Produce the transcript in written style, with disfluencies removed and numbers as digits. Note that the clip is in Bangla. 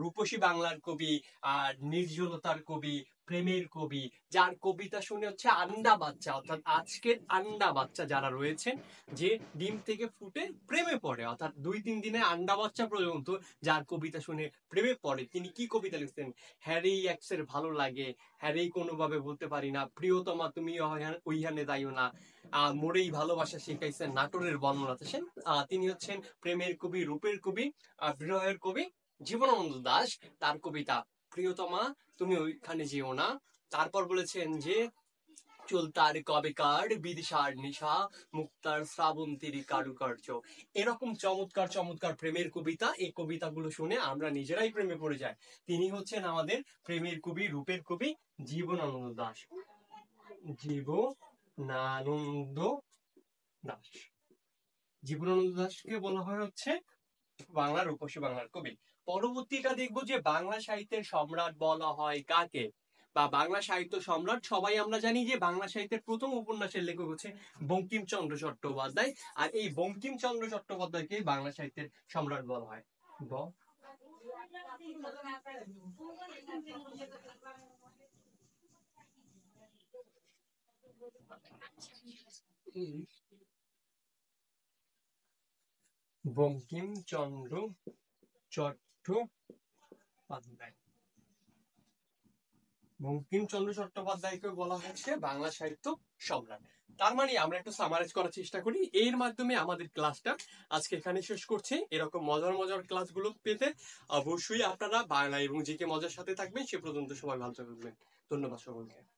রূপসী বাংলার কবি, নির্জনতার কবি, প্রেমের কবি, যার কবিতা শুনে হচ্ছে আন্ডা বাচ্চা, অর্থাৎ আজকের আন্ডা বাচ্চা যারা রয়েছেন, যে ডিম থেকে ফুটে প্রেমে পড়ে, অর্থাৎ 2-3 দিনে আন্ডা বাচ্চা পর্যন্ত যার কবিতা শুনে প্রেমে পড়ে, তিনি কি কবিতা লিখছেন? হ্যারেই এক্সের ভালো লাগে, হ্যারেই কোনোভাবে বলতে পারি না, প্রিয়তমা তুমি ওইখানে যাইও না, মোরেই ভালোবাসা শিখাইছেন নাটোরের বর্ণনা। তিনি হচ্ছেন প্রেমের কবি, রূপের কবি, বিরহের কবি জীবনানন্দ দাশ। তার কবিতা প্রিয়তমা তুমি ওইখানে যেও না। তারপর বলেছেন যে চুলতার কবেকার বিদিশার নিশা, মুক্তার শ্রাবন্তীর কারুকার্য। এরকম চমৎকার চমৎকার প্রেমের কবিতা, এই কবিতাগুলো শুনে আমরা নিজেরাই প্রেমে পড়ে যাই। তিনি হচ্ছেন আমাদের প্রেমের কবি, রূপের কবি জীবনানন্দ দাশ। জীবনানন্দ দাশ, জীবনানন্দ দাশকে বলা হয় হচ্ছে বাংলার রূপসী বাংলার কবি। পরবর্তীটা দেখবো যে বাংলা সাহিত্যের সম্রাট বলা হয় কাকে, বা বাংলা সাহিত্য সম্রাট। সবাই আমরা জানি যে বাংলা সাহিত্যের প্রথম উপন্যাসের লেখক হচ্ছে বঙ্কিমচন্দ্র চট্টোপাধ্যায়, আর এই বঙ্কিমচন্দ্র চট্টোপাধ্যায়কে বাংলা সাহিত্যের সম্রাট বলা হয়। বঙ্কিমচন্দ্র চট্টোপাধ্যায়, বঙ্কিমচন্দ্র চট্টোপাধ্যায়কে বলা হচ্ছে বাংলা সাহিত্য সম্রাট। তার মানে আমরা একটু সামারাইজ করার চেষ্টা করি, এর মাধ্যমে আমাদের ক্লাসটা আজকে এখানে শেষ করছি। এরকম মজার মজার ক্লাসগুলো পেতে অবশ্যই আপনারা বাংলা এবং জিকে মজার সাথে থাকবেন। সে পর্যন্ত সবাই ভালো থাকবেন। ধন্যবাদ সকলকে।